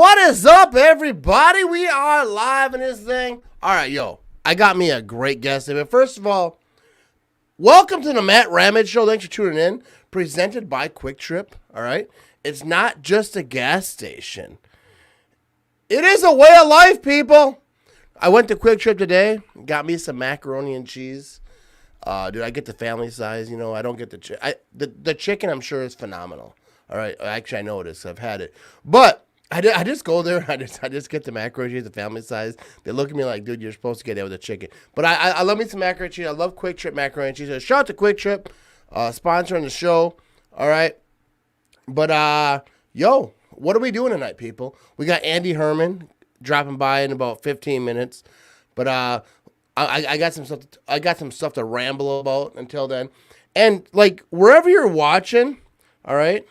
What is up, everybody? We are live in this thing. All right, I got me a great guest. But first of all, welcome to the Matt Ramage Show. Thanks for tuning in. Presented by Quick Trip. All right, it's not just a gas station. It is a way of life, people. I went to Quick Trip today. Got me some macaroni and cheese. Dude, I get the family size. I don't get the chicken. I'm sure is phenomenal. All right, actually, I know it is. I've had it, but I just go there. I just get the macaroni and cheese, the family size. They look at me like, dude, you're supposed to get that with a chicken. But I love me some macaroni and cheese. I love Quick Trip macaroni and cheese. So shout out to Quick Trip, sponsoring the show. All right, but what are we doing tonight, people? We got Andy Herman dropping by in about 15 minutes. But I got some stuff. I got some stuff to ramble about until then. And like wherever you're watching, all right.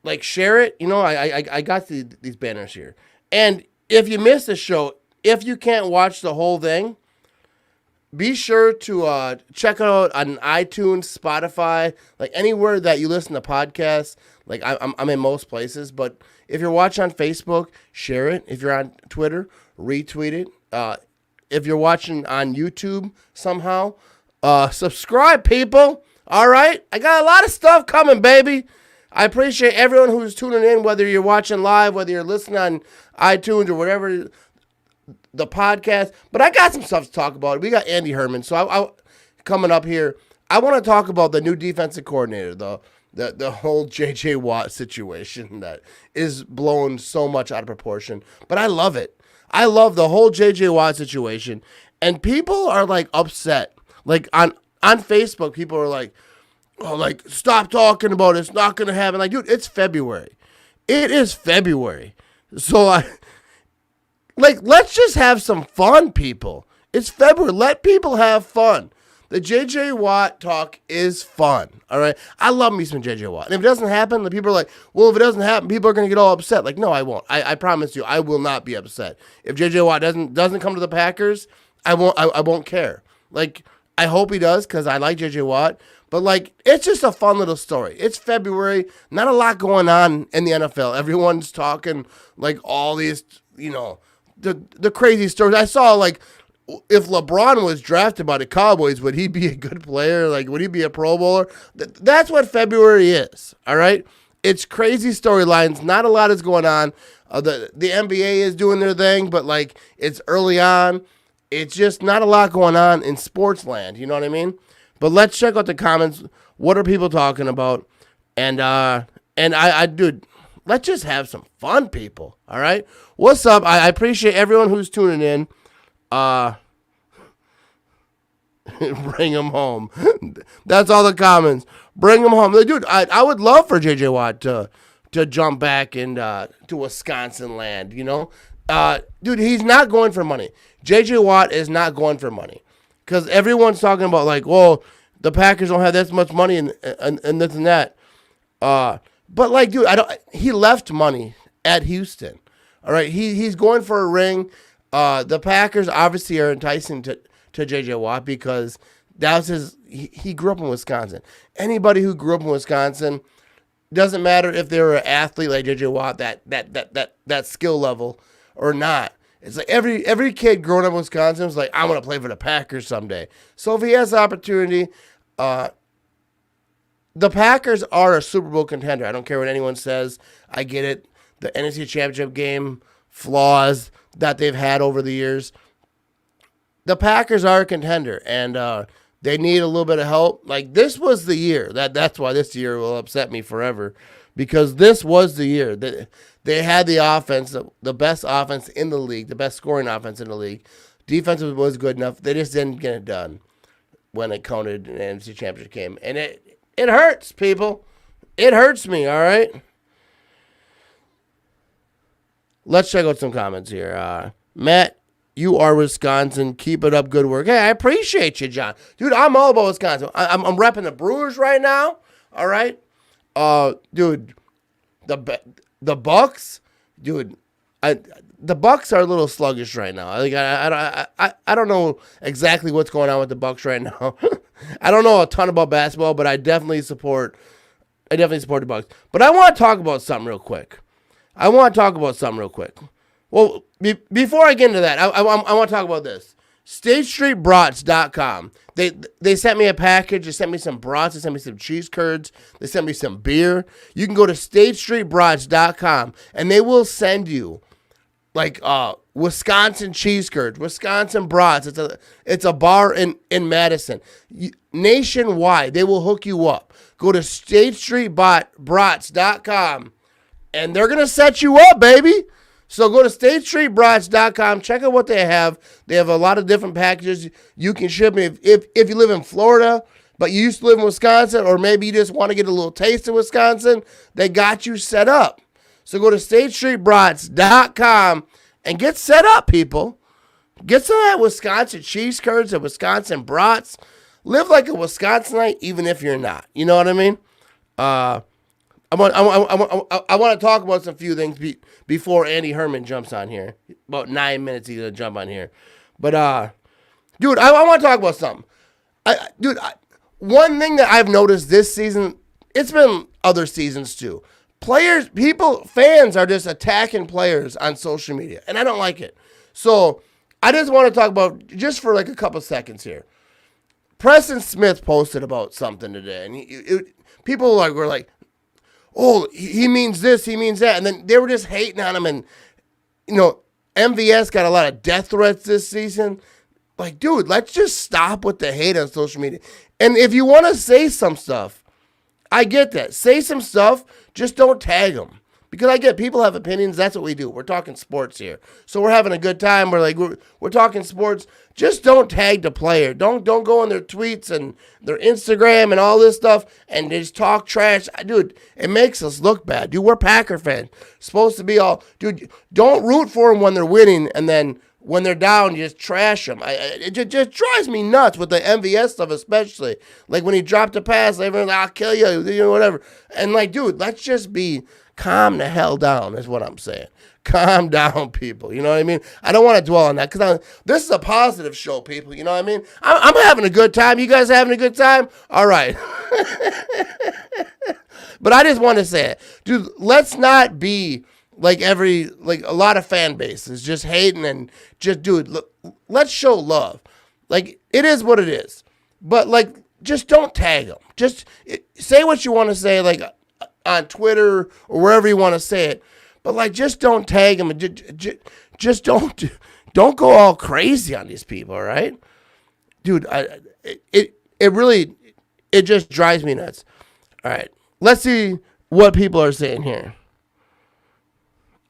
Like share it. I got these banners here. And if you miss the show, if you can't watch the whole thing, be sure to check out on iTunes, Spotify, like anywhere that you listen to podcasts. Like I'm in most places, but if you're watching on Facebook, share it. If you're on Twitter, retweet it. If you're watching on YouTube somehow, subscribe, people. All right, I got a lot of stuff coming, baby. I appreciate everyone who's tuning in, whether you're watching live, whether you're listening on iTunes or whatever the podcast. But I got some stuff to talk about. We got Andy Herman. So I coming up here, I want to talk about the new defensive coordinator, the whole J.J. Watt situation that is blowing so much out of proportion. But I love it. I love the whole J.J. Watt situation. And people are like upset. Like on Facebook, people are like, oh, like, stop talking about it. It's not going to happen. Like, dude, it's February. It is February. So, let's just have some fun, people. It's February. Let people have fun. The J.J. Watt talk is fun, all right? I love me some J.J. Watt. And if it doesn't happen, the people are like, well, if it doesn't happen, people are going to get all upset. Like, no, I won't. I promise you, I will not be upset. If J.J. Watt doesn't come to the Packers, I won't care. Like, I hope he does because I like J.J. Watt. But, like, it's just a fun little story. It's February. Not a lot going on in the NFL. Everyone's talking, like, all these, the crazy stories. I saw, like, if LeBron was drafted by the Cowboys, would he be a good player? Like, would he be a Pro Bowler? That's what February is, all right? It's crazy storylines. Not a lot is going on. The NBA is doing their thing, but, like, it's early on. It's just not a lot going on in sports land. You know what I mean? But let's check out the comments. What are people talking about? And dude, let's just have some fun, people. All right? What's up? I appreciate everyone who's tuning in. Bring them home. That's all the comments. Bring them home. Dude, I would love for J.J. Watt to jump back and to Wisconsin land, dude, he's not going for money. J.J. Watt is not going for money. Because everyone's talking about, like, well, the Packers don't have this much money and this and that. But, like, dude, he left money at Houston. All right? He's going for a ring. The Packers obviously are enticing to J.J. Watt because that was he grew up in Wisconsin. Anybody who grew up in Wisconsin, doesn't matter if they're an athlete like J.J. Watt, that skill level or not. It's like every kid growing up in Wisconsin was like, I want to play for the Packers someday. So if he has the opportunity, the Packers are a Super Bowl contender. I don't care what anyone says. I get it. The NFC Championship game, flaws that they've had over the years. The Packers are a contender, and they need a little bit of help. Like, this was the year. That's why this year will upset me forever, because this was the year that they had the offense, the best offense in the league, the best scoring offense in the league. Defense was good enough. They just didn't get it done when it counted in the NFC Championship game. And it hurts, people. It hurts me, all right? Let's check out some comments here. Matt, you are Wisconsin. Keep it up. Good work. Hey, I appreciate you, John. Dude, I'm all about Wisconsin. I'm repping the Brewers right now, all right? Dude, the Bucks, dude, the Bucks are a little sluggish right now. I don't know exactly what's going on with the Bucks right now. I don't know a ton about basketball, but I definitely support the Bucks. But I want to talk about something real quick. I want to talk about something real quick. Well, before I get into that, I want to talk about this. StateStreetBrats.com. They sent me a package. They sent me some brats. They sent me some cheese curds. They sent me some beer. You can go to StateStreetBrats.com, and they will send you like Wisconsin cheese curds, Wisconsin brats. It's a bar in Madison. Nationwide, they will hook you up. Go to StateStreetBrats.com, and they're gonna set you up, baby. So go to StateStreetBrats.com. Check out what they have. They have a lot of different packages you can ship me. If you live in Florida, but you used to live in Wisconsin, or maybe you just want to get a little taste of Wisconsin, they got you set up. So go to StateStreetBrats.com and get set up, people. Get some of that Wisconsin cheese curds and Wisconsin brats. Live like a Wisconsinite, even if you're not. You know what I mean? I want to talk about some few things before Andy Herman jumps on here. About 9 minutes he's gonna jump on here, but dude, I want to talk about something. One thing that I've noticed this season, it's been other seasons too. Fans are just attacking players on social media, and I don't like it. So I just want to talk about, just for like a couple seconds here. Preston Smith posted about something today, and people were like, oh, he means this, he means that. And then they were just hating on him. And, MVS got a lot of death threats this season. Like, dude, let's just stop with the hate on social media. And if you want to say some stuff, I get that. Say some stuff, just don't tag them. Because I get people have opinions. That's what we do. We're talking sports here. So we're having a good time. We're talking sports. Just don't tag the player. Don't go on their tweets and their Instagram and all this stuff and just talk trash. Dude, it makes us look bad. Dude, we're Packer fans. Supposed to be all, dude, don't root for them when they're winning, and then when they're down, you just trash them. It just drives me nuts with the MVS stuff, especially. Like when he dropped a pass, everyone's like, I'll kill you, whatever. And like, dude, let's just be calm the hell down is what I'm saying. Calm down, people. You know what I mean? I don't want to dwell on that because this is a positive show, people. You know what I mean? I'm having a good time. You guys having a good time? All right. But I just want to say it. Dude, let's not be like a lot of fan bases just hating and just, dude, look, let's show love. Like, it is what it is. But, like, just don't tag them. Just say what you want to say, like, on Twitter or wherever you want to say it, but like, just don't tag them and just don't go all crazy on these people. All right, dude, it really just drives me nuts. All right, let's see what people are saying here.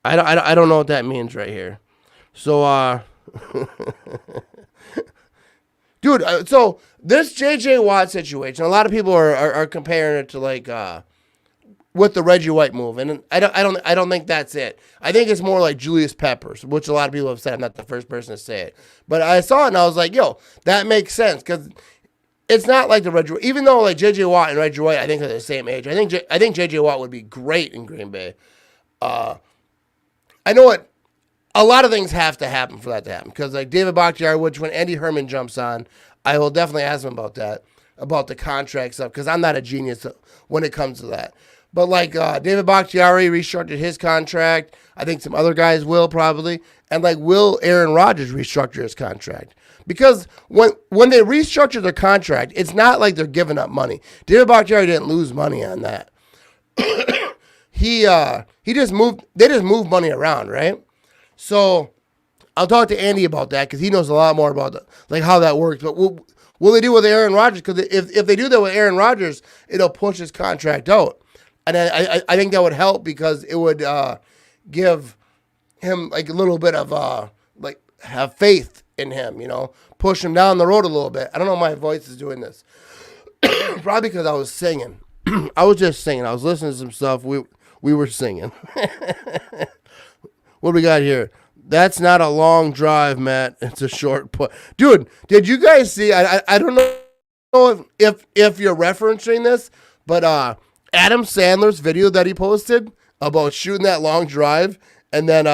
I don't know what that means right here. So dude, so this JJ Watt situation, a lot of people are comparing it to like with the Reggie White move, and I don't think that's it. I think it's more like Julius Peppers, which a lot of people have said. I'm not the first person to say it, but I saw it and I was like, yo, that makes sense because it's not like the Reggie. Even though like JJ Watt and Reggie White, I think are the same age. I think JJ Watt would be great in Green Bay. I know it. A lot of things have to happen for that to happen because like David Bakhtiari, which when Andy Herman jumps on, I will definitely ask him about that, about the contract stuff, because I'm not a genius when it comes to that. But like David Bakhtiari restructured his contract. I think some other guys will probably. And like, will Aaron Rodgers restructure his contract? Because when they restructure their contract, it's not like they're giving up money. David Bakhtiari didn't lose money on that. They just moved money around, right? So I'll talk to Andy about that because he knows a lot more about like how that works. But will they do with Aaron Rodgers? Because if they do that with Aaron Rodgers, it'll push his contract out. And I think that would help because it would give him like a little bit of like have faith in him, push him down the road a little bit. I don't know why my voice is doing this. Probably because I was singing. I was just singing. I was listening to some stuff. We were singing. What do we got here? That's not a long drive, Matt. It's a short put. Dude, did you guys see? I don't know if you're referencing this, but Adam Sandler's video that he posted about shooting that long drive, and then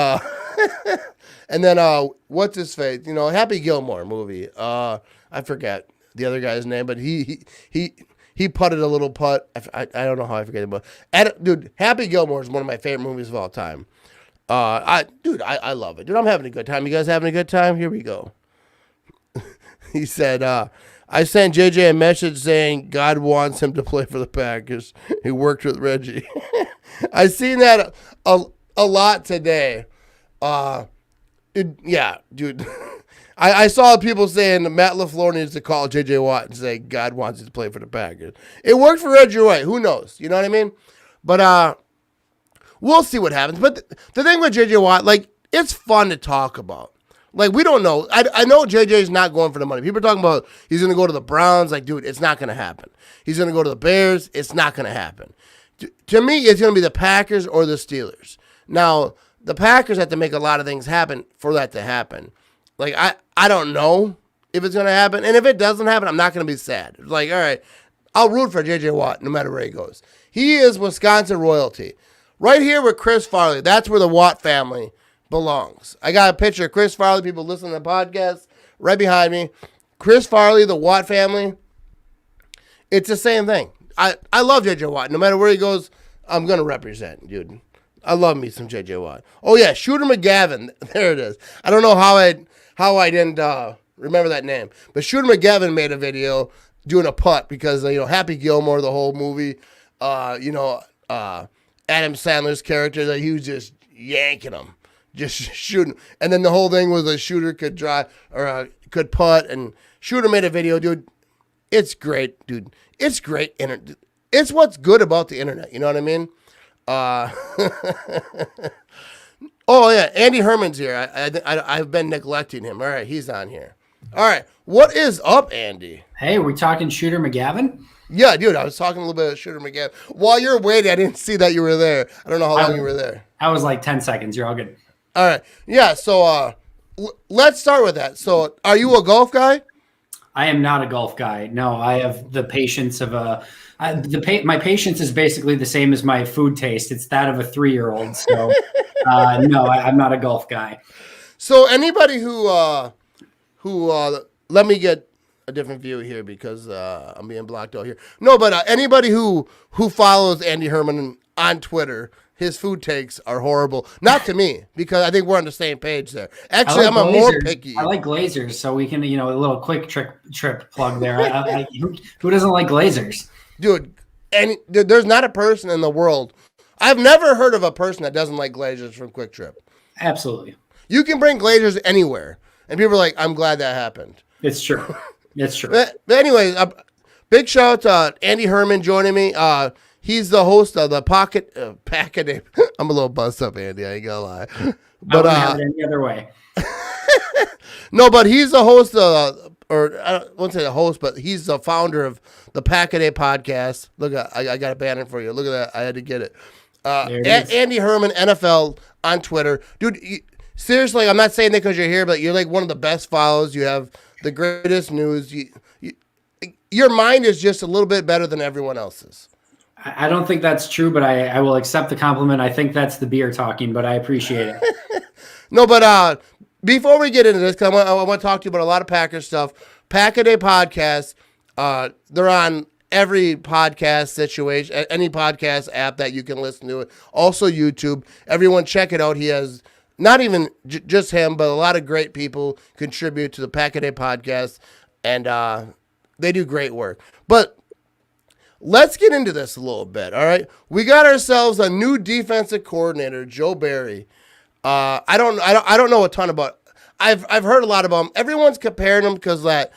what's his face? Happy Gilmore movie. I forget the other guy's name, but he he putted a little putt. I don't know how I forget it, but dude, Happy Gilmore is one of my favorite movies of all time. I love it, dude. I'm having a good time. You guys having a good time? Here we go. He said, I sent JJ a message saying God wants him to play for the Packers. He worked with Reggie. I seen that a lot today. Yeah, dude. I saw people saying Matt LaFleur needs to call JJ Watt and say God wants him to play for the Packers. It worked for Reggie White. Who knows? You know what I mean? But we'll see what happens. But the thing with JJ Watt, like, it's fun to talk about. Like, we don't know. I know JJ's not going for the money. People are talking about he's going to go to the Browns. Like, dude, it's not going to happen. He's going to go to the Bears. It's not going to happen. To me, it's going to be the Packers or the Steelers. Now, the Packers have to make a lot of things happen for that to happen. Like, I don't know if it's going to happen. And if it doesn't happen, I'm not going to be sad. It's like, all right, I'll root for J.J. Watt no matter where he goes. He is Wisconsin royalty. Right here with Chris Farley, that's where the Watt family belongs. I got a picture of Chris Farley, people listening to the podcast, right behind me. Chris Farley, the Watt family, it's the same thing. I love J.J. Watt. No matter where he goes, I'm going to represent, dude. I love me some J.J. Watt. Oh, yeah, Shooter McGavin. There it is. I don't know how I didn't remember that name. But Shooter McGavin made a video doing a putt because, Happy Gilmore, the whole movie, Adam Sandler's character, that he was just yanking him, just shooting. And then the whole thing was a shooter could drive or could putt. And Shooter made a video, dude. It's great, dude. It's great. It's what's good about the internet. You know what I mean? Oh, yeah. Andy Herman's here. I've been neglecting him. All right. He's on here. All right. What is up, Andy? Hey, are we talking Shooter McGavin? Yeah, dude. I was talking a little bit of Shooter McGavin. While you're waiting, I didn't see that you were there. I don't know how long you were there. I was like 10 seconds. You're all good. All right. Yeah. So let's start with that. So are you a golf guy? I am not a golf guy. No, I have the patience of my patience is basically the same as my food taste. It's that of a 3-year-old. So no, I'm not a golf guy. So anybody who let me get a different view here because I'm being blocked out here. No, but anybody who follows Andy Herman on Twitter, his food takes are horrible. Not to me, because I think we're on the same page there. Actually, I'm a more picky. I like Glazers, so we can, a little quick trip plug there. Who doesn't like Glazers? Dude, and there's not a person in the world. I've never heard of a person that doesn't like Glazers from Quick Trip. Absolutely. You can bring Glazers anywhere, and people are like, I'm glad that happened. It's true. It's true. But anyways, big shout out to Andy Herman joining me. He's the host of the Packet. I'm a little buzzed up, Andy. I ain't gonna lie. But I wouldn't have it any other way. No, but he's the host of, or I won't say the host, but he's the founder of the Packet podcast. Look, I got a banner for you. Look at that. I had to get it. Andy Herman, NFL on Twitter, dude. Seriously, I'm not saying that because you're here, but you're like one of the best follows. You have the greatest news. Your mind is just a little bit better than everyone else's. I don't think that's true, but I will accept the compliment. I think that's the beer talking, but I appreciate it. No, but before we get into this, because I want to talk to you about a lot of Packers stuff. Pack-A-Day podcast, they're on every podcast situation, any podcast app that you can listen to it. Also YouTube. Everyone check it out. He has not even just him, but a lot of great people contribute to the Pack-A-Day podcast, and they do great work. But let's get into this a little bit, all right? We got ourselves a new defensive coordinator, Joe Barry. I don't know a ton about. I've heard a lot about him. Everyone's comparing him because that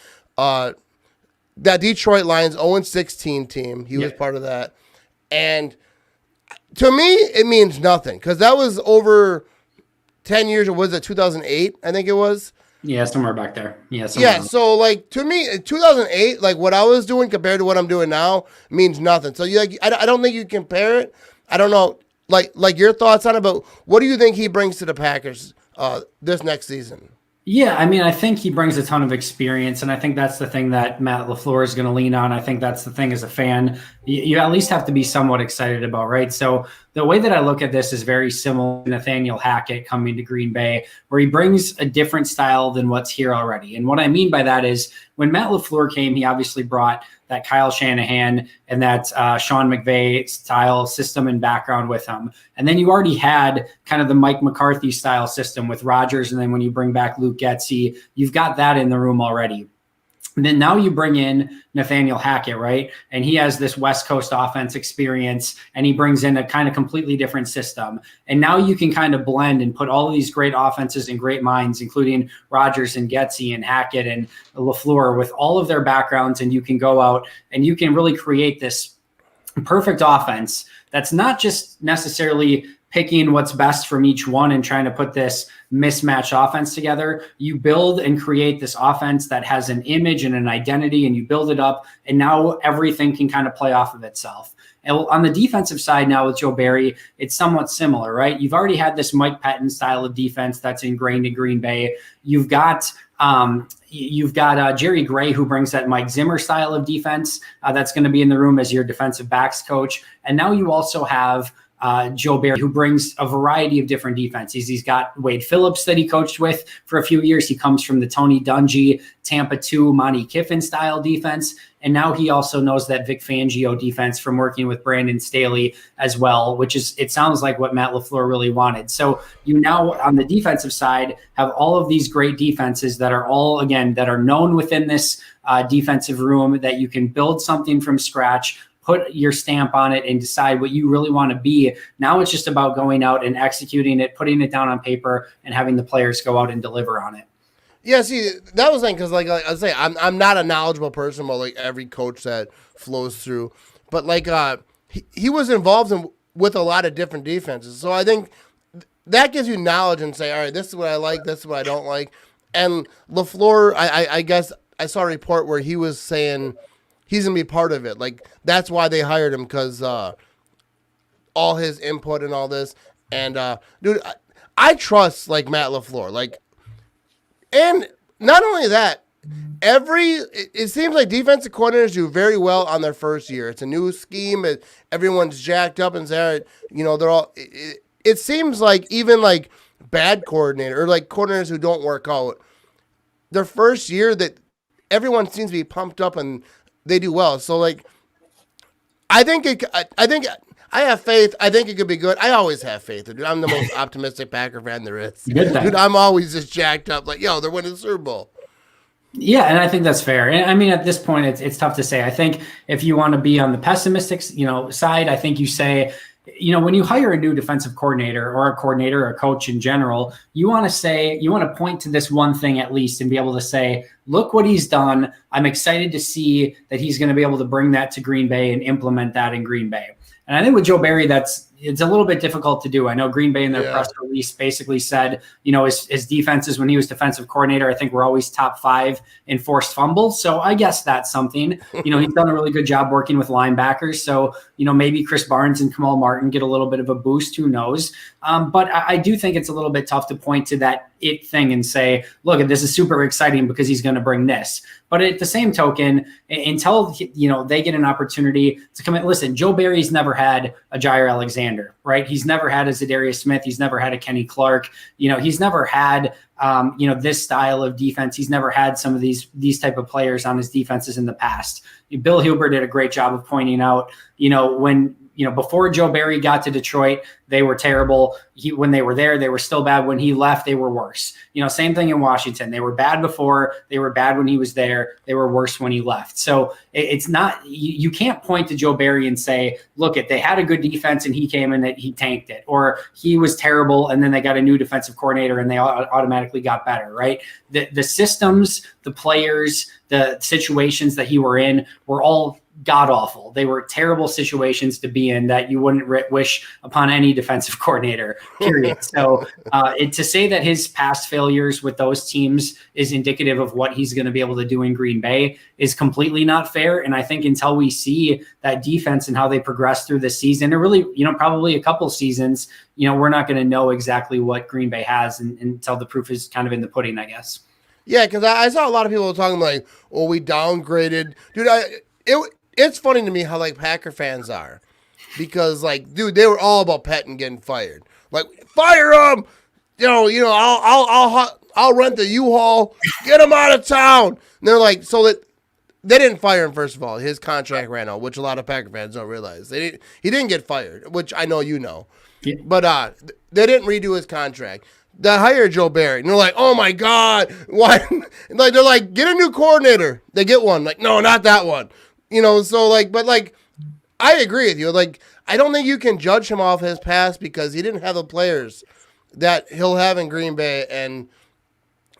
Detroit Lions 0-16 team. He was part of that, and to me, it means nothing because that was over 10 years. Or was it 2008? I think it was. Yeah, somewhere back there. Yeah. So like to me, 2008, like what I was doing compared to what I'm doing now means nothing. So I don't think you compare it. I don't know, like your thoughts on it, but what do you think he brings to the Packers this next season? Yeah, I mean, I think he brings a ton of experience, and I think that's the thing that Matt LaFleur is going to lean on. I think that's the thing as a fan, you at least have to be somewhat excited about, right? So the way that I look at this is very similar to Nathaniel Hackett coming to Green Bay, where he brings a different style than what's here already. And what I mean by that is when Matt LaFleur came, he obviously brought that Kyle Shanahan and that Sean McVay style system and background with him. And then you already had kind of the Mike McCarthy style system with Rodgers. And then when you bring back Luke Getsy, you've got that in the room already. And then now you bring in Nathaniel Hackett, right? And he has this West Coast offense experience, and he brings in a kind of completely different system. And now you can kind of blend and put all of these great offenses and great minds, including Rodgers and Getsy and Hackett and LaFleur, with all of their backgrounds, and you can go out and you can really create this perfect offense that's not just necessarily picking what's best from each one and trying to put this mismatched offense together. You build and create this offense that has an image and an identity, and you build it up, and now everything can kind of play off of itself. And on the defensive side now with Joe Barry, it's somewhat similar, right? You've already had this Mike Pettin style of defense that's ingrained in Green Bay. You've got Jerry Gray, who brings that Mike Zimmer style of defense that's going to be in the room as your defensive backs coach. And now you also have Joe Barry, who brings a variety of different defenses. He's got Wade Phillips that he coached with for a few years. He comes from the Tony Dungy, Tampa 2, Monty Kiffin style defense. And now he also knows that Vic Fangio defense from working with Brandon Staley as well, which is, it sounds like what Matt LaFleur really wanted. So you now on the defensive side have all of these great defenses that are all, again, that are known within this defensive room, that you can build something from scratch, put your stamp on it, and decide what you really want to be. Now it's just about going out and executing it, putting it down on paper, and having the players go out and deliver on it. Yeah, see, that was like, because like I was saying, I'm not a knowledgeable person about like every coach that flows through, but like he was involved with a lot of different defenses, so I think that gives you knowledge and say, all right, this is what I like, this is what I don't like. And LaFleur, I guess I saw a report where he was saying he's gonna be part of it. Like that's why they hired him, because all his input and all this. And dude, I trust like Matt LaFleur. Like, and not only that, it seems like defensive coordinators do very well on their first year. It's a new scheme. Everyone's jacked up and say, you know, they're all. It seems like even like bad coordinator or like coordinators who don't work out, their first year that everyone seems to be pumped up and they do well. So like, I think I have faith. I think it could be good. I always have faith. Dude, I'm the most optimistic Packer fan there is. Dude, I'm always just jacked up. Like, yo, they're winning the Super Bowl. Yeah, and I think that's fair. And I mean, at this point, it's tough to say. I think if you want to be on the pessimistic, side, I think you say, when you hire a new defensive coordinator or a coordinator or a coach in general, you want to point to this one thing at least and be able to say, look what he's done. I'm excited to see that he's going to be able to bring that to Green Bay and implement that in Green Bay. And I think with Joe Barry, it's a little bit difficult to do. I know Green Bay in their press release basically said, his defenses when he was defensive coordinator, I think were always top 5 in forced fumbles. So I guess that's something. He's done a really good job working with linebackers. So, maybe Chris Barnes and Kamal Martin get a little bit of a boost. Who knows? But I do think it's a little bit tough to point to that it thing and say, look, this is super exciting because he's going to bring this. But at the same token, until they get an opportunity to come in, listen, Joe Barry's never had a Jair Alexander, right? He's never had a Zadarius Smith. He's never had a Kenny Clark. He's never had this style of defense. He's never had some of these type of players on his defenses in the past. Bill Huber did a great job of pointing out, when before Joe Barry got to Detroit, they were terrible. When they were there, they were still bad. When he left, they were worse. Same thing in Washington. They were bad before. They were bad when he was there. They were worse when he left. So it's not, you can't point to Joe Barry and say, look, they had a good defense and he came in and he tanked it, or he was terrible and then they got a new defensive coordinator and they automatically got better, right? The systems, the players, the situations that he were in were all god awful. They were terrible situations to be in that you wouldn't wish upon any defensive coordinator, period. So to say that his past failures with those teams is indicative of what he's going to be able to do in Green Bay is completely not fair. And I think until we see that defense and how they progress through the season, or really, probably a couple seasons, we're not going to know exactly what Green Bay has until the proof is kind of in the pudding, I guess. Yeah, because I saw a lot of people talking like, oh, we downgraded. Dude, it's funny to me how like Packer fans are. because, like, dude, they were all about Pettin getting fired. Like, fire him! I'll rent the U-Haul. Get him out of town. And they're like, so that they didn't fire him. First of all, his contract ran out, which a lot of Packer fans don't realize. He didn't get fired, which I know you know. Yeah. But they didn't redo his contract. They hired Joe Barry, and they're like, "Oh my God, why?" Like, they're like, "Get a new coordinator." They get one. Like, no, not that one. So like, but like, I agree with you. Like, I don't think you can judge him off his past because he didn't have the players that he'll have in Green Bay. And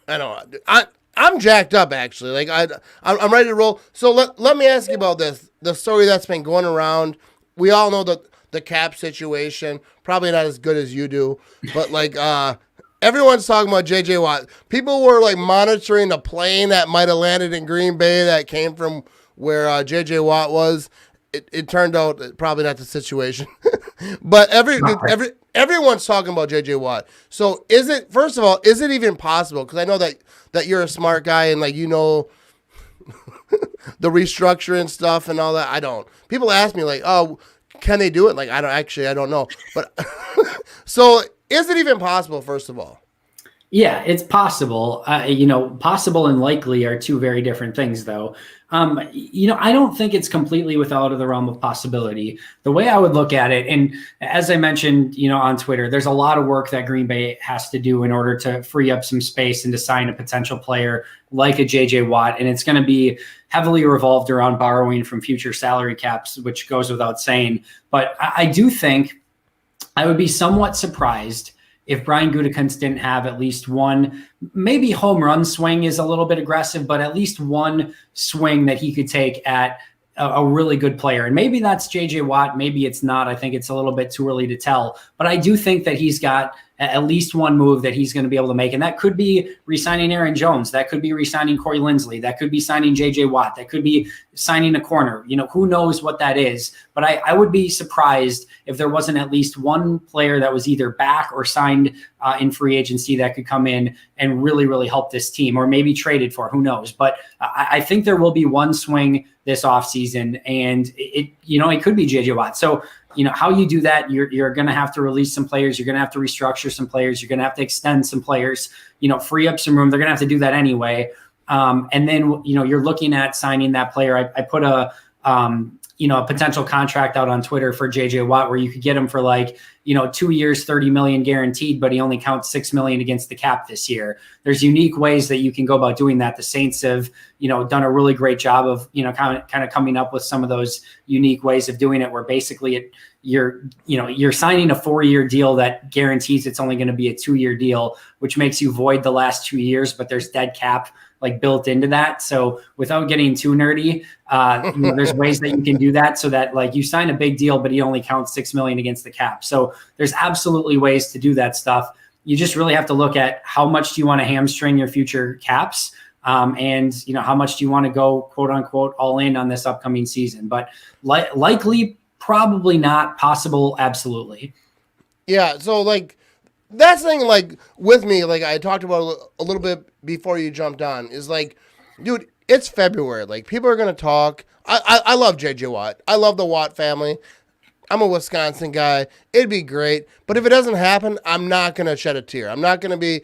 I don't know. I'm jacked up, actually. Like, I'm ready to roll. So let me ask you about this. The story that's been going around. We all know the cap situation. Probably not as good as you do, but like, everyone's talking about J.J. Watt. People were like monitoring the plane that might have landed in Green Bay that came from where J.J. Watt was. It turned out probably not the situation, but everyone's talking about J.J. Watt. So first of all, is it even possible? Because I know that you're a smart guy and like the restructuring stuff and all that. I don't. People ask me like, oh, can they do it? Like, I don't know. But so is it even possible? First of all. Yeah, it's possible. Possible and likely are two very different things, though. I don't think it's completely without of the realm of possibility. The way I would look at it, and as I mentioned, on Twitter, there's a lot of work that Green Bay has to do in order to free up some space and to sign a potential player like a J.J. Watt, and it's going to be heavily revolved around borrowing from future salary caps, which goes without saying. But I do think I would be somewhat surprised if Brian Gutekunst didn't have at least one, maybe home run swing is a little bit aggressive, but at least one swing that he could take at a really good player. And maybe that's J.J. Watt. Maybe it's not. I think it's a little bit too early to tell. But I do think that he's got at least one move that he's going to be able to make. And that could be re-signing Aaron Jones. That could be re-signing Corey Linsley. That could be signing J.J. Watt. That could be signing a corner. Who knows what that is. But I would be surprised if there wasn't at least one player that was either back or signed in free agency that could come in and really, really help this team, or maybe traded for, who knows. But I think there will be one swing this offseason, and it could be J.J. Watt. So, how you do that, you're going to have to release some players. You're going to have to restructure some players. You're going to have to extend some players, free up some room. They're going to have to do that anyway. And then, you're looking at signing that player. I put a potential contract out on Twitter for J.J. Watt where you could get him for 2 years, $30 million guaranteed, but he only counts $6 million against the cap this year. There's unique ways that you can go about doing that. The Saints have, done a really great job of, kind of coming up with some of those unique ways of doing it, where basically you're signing a 4-year deal that guarantees it's only going to be a 2-year deal, which makes you void the last 2 years, but there's dead cap built into that. So without getting too nerdy, there's ways that you can do that so that you sign a big deal, but he only counts $6 million against the cap. So there's absolutely ways to do that stuff. You just really have to look at how much do you want to hamstring your future caps, and how much do you want to go quote unquote all in on this upcoming season. But likely, probably not. Possible, absolutely. Yeah. So that's the thing. With me, I talked about a little bit before you jumped on, is dude, it's February. People are gonna talk. I love JJ Watt. I love the Watt family. I'm a Wisconsin guy. It'd be great. But if it doesn't happen, I'm not going to shed a tear. I'm not going to be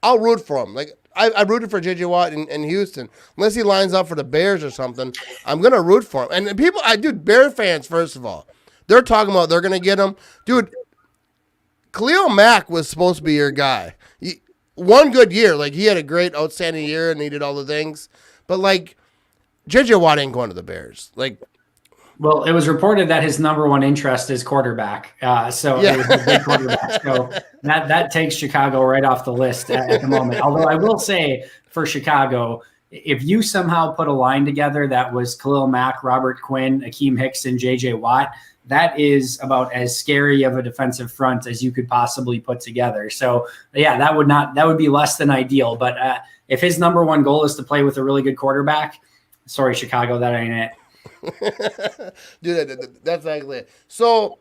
I'll root for him. I rooted for J.J. Watt in Houston. Unless he lines up for the Bears or something, I'm going to root for him. And people, Bear fans, first of all, they're talking about they're going to get him. Dude, Khalil Mack was supposed to be your guy. One good year. He had a great, outstanding year and he did all the things. But, J.J. Watt ain't going to the Bears. Well, it was reported that his number one interest is quarterback. It was a big quarterback. So that takes Chicago right off the list at the moment. Although I will say for Chicago, if you somehow put a line together that was Khalil Mack, Robert Quinn, Akeem Hicks, and J.J. Watt, that is about as scary of a defensive front as you could possibly put together. So yeah, that would be less than ideal. But if his number one goal is to play with a really good quarterback, sorry, Chicago, that ain't it. Dude, that's exactly it. So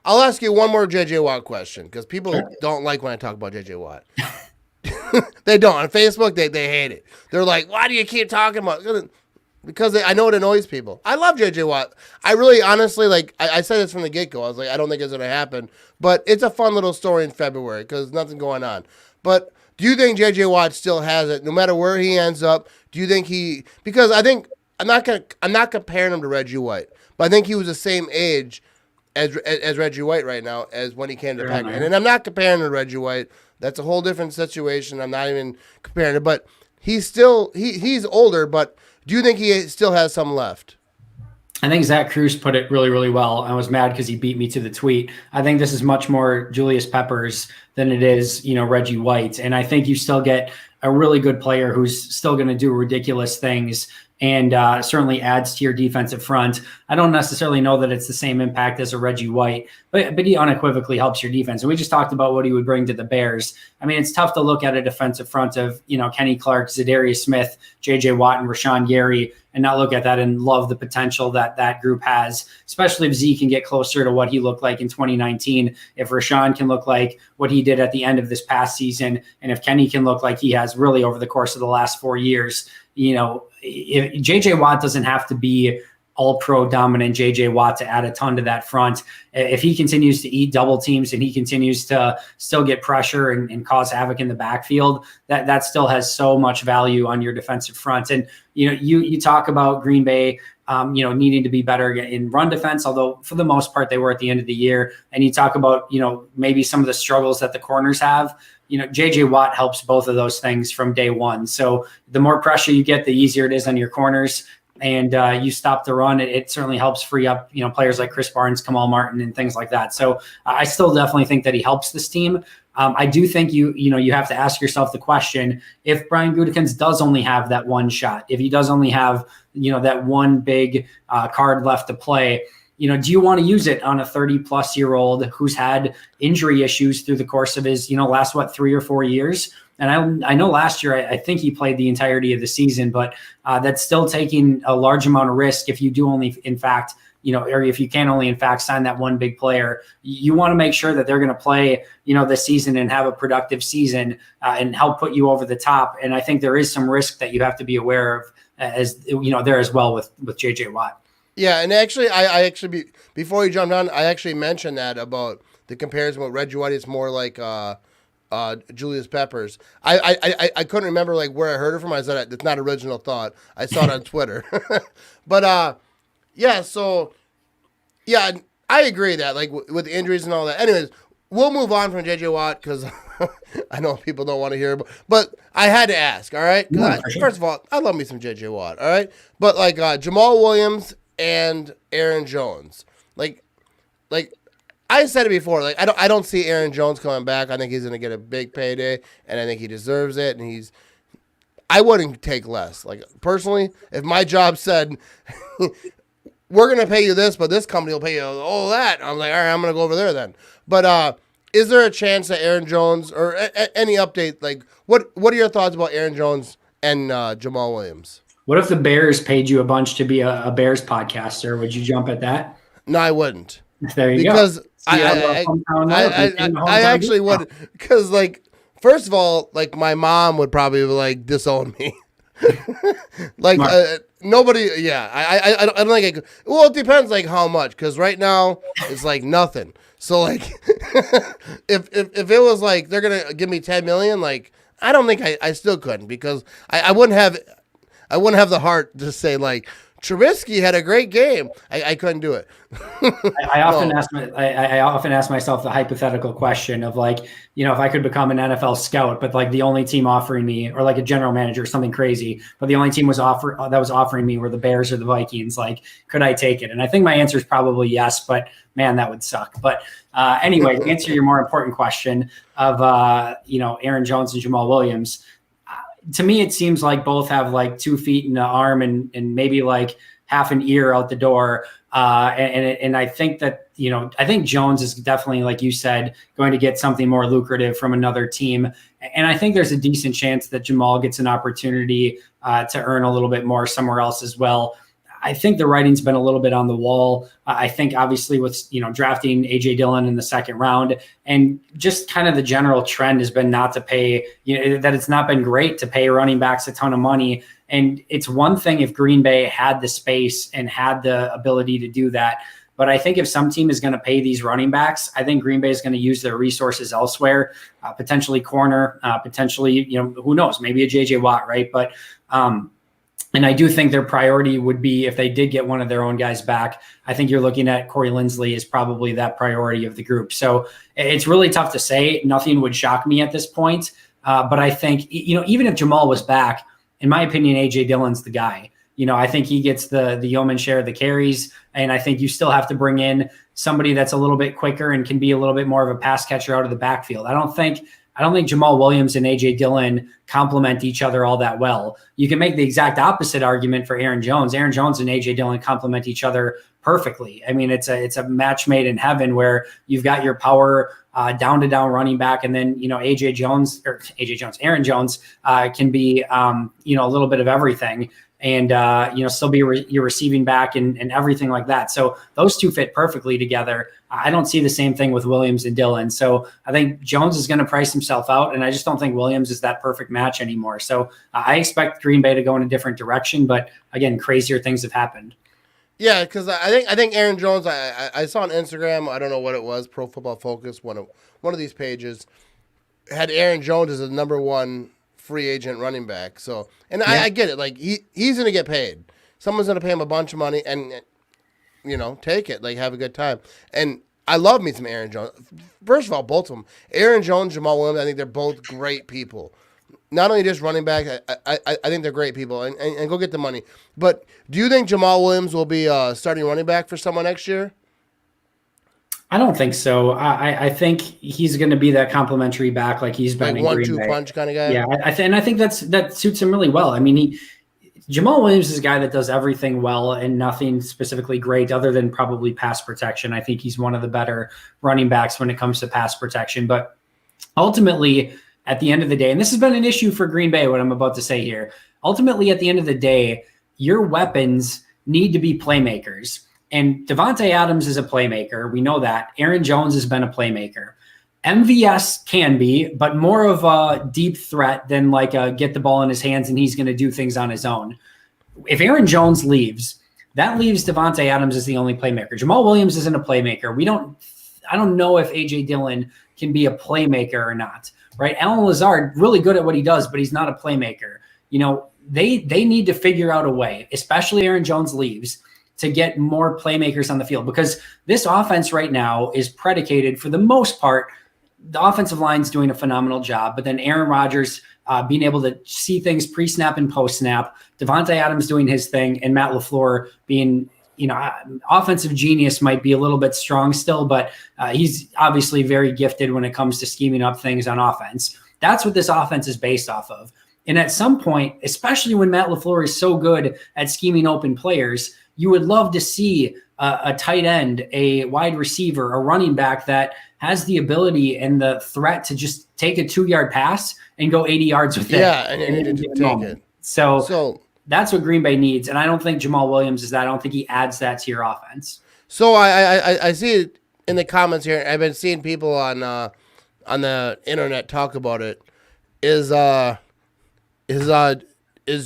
I'll ask you one more JJ Watt question, because people don't like when I talk about JJ Watt. They don't. On Facebook, they hate it. They're like, why do you keep talking about because I know it annoys people. I love J.J. Watt. I really, honestly, like, I said this from the get-go. I was like, I don't think it's going to happen. But it's a fun little story in February because nothing going on. But do you think J.J. Watt still has it, no matter where he ends up? Do you think he – because I think – I'm not comparing him to Reggie White, but I think he was the same age as Reggie White right now as when he came to Packers. And I'm not comparing him to Reggie White. That's a whole different situation. I'm not even comparing it. But he's still – he's older, but – do you think he still has some left? I think Zach Cruz put it really, really well. I was mad because he beat me to the tweet. I think this is much more Julius Peppers than it is, Reggie White. And I think you still get a really good player who's still going to do ridiculous things and certainly adds to your defensive front. I don't necessarily know that it's the same impact as a Reggie White, but he unequivocally helps your defense. And we just talked about what he would bring to the Bears. I mean, it's tough to look at a defensive front of, Kenny Clark, Zadarius Smith, J.J. Watt, and Rashawn Gary, and not look at that and love the potential that group has, especially if Z can get closer to what he looked like in 2019, if Rashawn can look like what he did at the end of this past season, and if Kenny can look like he has really over the course of the last 4 years. If J.J. Watt doesn't have to be all-pro dominant J.J. Watt to add a ton to that front. If he continues to eat double teams and he continues to still get pressure and cause havoc in the backfield, that still has so much value on your defensive front. And, you talk about Green Bay, needing to be better in run defense, although for the most part they were at the end of the year. And you talk about, maybe some of the struggles that the corners have. J.J. Watt helps both of those things from day one. So the more pressure you get, the easier it is on your corners. And you stop the run, it certainly helps free up, players like Chris Barnes, Kamal Martin, and things like that. So I still definitely think that he helps this team. I do think you have to ask yourself the question, if Brian Gutekunst does only have that one shot, if he does only have, that one big card left to play, do you want to use it on a 30-plus-year-old who's had injury issues through the course of his, last, 3 or 4 years? And I know last year, I think he played the entirety of the season, but that's still taking a large amount of risk if you do only, in fact, or if you can only, in fact, sign that one big player. You want to make sure that they're going to play, this season and have a productive season and help put you over the top. And I think there is some risk that you have to be aware of there as well with J.J. Watt. Yeah, and actually, I actually before you jumped on, I actually mentioned that about the comparison with Reggie White. It's more like Julius Peppers. I couldn't remember like where I heard it from. I said it's not original thought. I saw it on Twitter. But yeah, so yeah, I agree that like with injuries and all that. Anyways, we'll move on from JJ Watt because I know people don't want to hear, but I had to ask. All right, first of all, I love me some JJ Watt. All right, but like Jamal Williams and Aaron Jones, like. I said it before, like I don't see Aaron Jones coming back. I think he's going to get a big payday, and I think he deserves it. And I wouldn't take less. Like personally, if my job said we're going to pay you this, but this company will pay you all that, I'm like, all right, I'm going to go over there then. But is there a chance that Aaron Jones or any update? Like, what are your thoughts about Aaron Jones and Jamal Williams? What if the Bears paid you a bunch to be a Bears podcaster? Would you jump at that? No, I wouldn't. There you go. I actually would, because like first of all, like my mom would probably like disown me. Like nobody, yeah. I don't think I could. Well, it depends like how much, because right now it's like nothing. So like if it was like they're gonna give me 10 million, like I don't think I still couldn't, because I wouldn't have the heart to say like Trubisky had a great game. I couldn't do it. I often ask myself the hypothetical question of like, if I could become an NFL scout, but like the only team offering me, or like a general manager or something crazy, but the only team was offering me were the Bears or the Vikings. Like, could I take it? And I think my answer is probably yes, but man, that would suck. But anyway, to answer your more important question of Aaron Jones and Jamal Williams. To me, it seems like both have like 2 feet in the arm and maybe like half an ear out the door. And I think that, I think Jones is definitely, like you said, going to get something more lucrative from another team. And I think there's a decent chance that Jamal gets an opportunity to earn a little bit more somewhere else as well. I think the writing's been a little bit on the wall. I think obviously with, drafting A.J. Dillon in the second round, and just kind of the general trend has been not to pay, that it's not been great to pay running backs a ton of money. And it's one thing if Green Bay had the space and had the ability to do that. But I think if some team is going to pay these running backs, I think Green Bay is going to use their resources elsewhere, potentially corner, potentially, who knows, maybe a JJ Watt, right? But and I do think their priority would be, if they did get one of their own guys back, I think you're looking at Corey Linsley is probably that priority of the group. So it's really tough to say. Nothing would shock me at this point. But I think, even if Jamal was back, in my opinion, A.J. Dillon's the guy. I think he gets the yeoman share of the carries. And I think you still have to bring in somebody that's a little bit quicker and can be a little bit more of a pass catcher out of the backfield. I don't think Jamal Williams and A.J. Dillon complement each other all that well. You can make the exact opposite argument for Aaron Jones. Aaron Jones and A.J. Dillon complement each other perfectly. I mean, it's a match made in heaven where you've got your power down-to-down running back, and then Aaron Jones can be a little bit of everything, and still be your receiving back and everything like that. So those two fit perfectly together. I don't see the same thing with Williams and Dillon. So I think Jones is going to price himself out, and I just don't think Williams is that perfect match anymore. So I expect Green Bay to go in a different direction, but again, crazier things have happened. Yeah, because I think Aaron Jones, I saw on Instagram, I don't know what it was, Pro Football Focus, one of these pages, had Aaron Jones as a number one free agent running back. So, and yeah. I get it. Like, he's going to get paid. Someone's going to pay him a bunch of money and, take it. Like, have a good time. And I love me some Aaron Jones. First of all, both of them. Aaron Jones, Jamal Williams, I think they're both great people. Not only just running back, I think they're great people. And go get the money. But do you think Jamal Williams will be starting running back for someone next year? I don't think so. I think he's going to be that complimentary back like he's been in Green Bay. 1-2 punch kind of guy. Yeah, I think that suits him really well. I mean, Jamal Williams is a guy that does everything well and nothing specifically great other than probably pass protection. I think he's one of the better running backs when it comes to pass protection. But ultimately, at the end of the day, and this has been an issue for Green Bay, what I'm about to say here, ultimately at the end of the day, your weapons need to be playmakers. And Davante Adams is a playmaker. We know that. Aaron Jones has been a playmaker. MVS can be, but more of a deep threat than like a get the ball in his hands and he's going to do things on his own. If Aaron Jones leaves, that leaves Davante Adams as the only playmaker. Jamal Williams isn't a playmaker. I don't know if A.J. Dillon can be a playmaker or not, right? Alan Lazard, really good at what he does, but he's not a playmaker. They need to figure out a way, especially Aaron Jones leaves, to get more playmakers on the field, because this offense right now is predicated for the most part. The offensive line's doing a phenomenal job, but then Aaron Rodgers being able to see things pre-snap and post-snap, Davante Adams doing his thing, and Matt LaFleur being, offensive genius might be a little bit strong still, but he's obviously very gifted when it comes to scheming up things on offense. That's what this offense is based off of. And at some point, especially when Matt LaFleur is so good at scheming open players, you would love to see a tight end, a wide receiver, a running back that has the ability and the threat to just take a 2-yard pass and go 80 yards with it. Yeah, and you need to take it. So that's what Green Bay needs. And I don't think Jamal Williams is that. I don't think he adds that to your offense. So I see it in the comments here. I've been seeing people on the internet talk about it. Is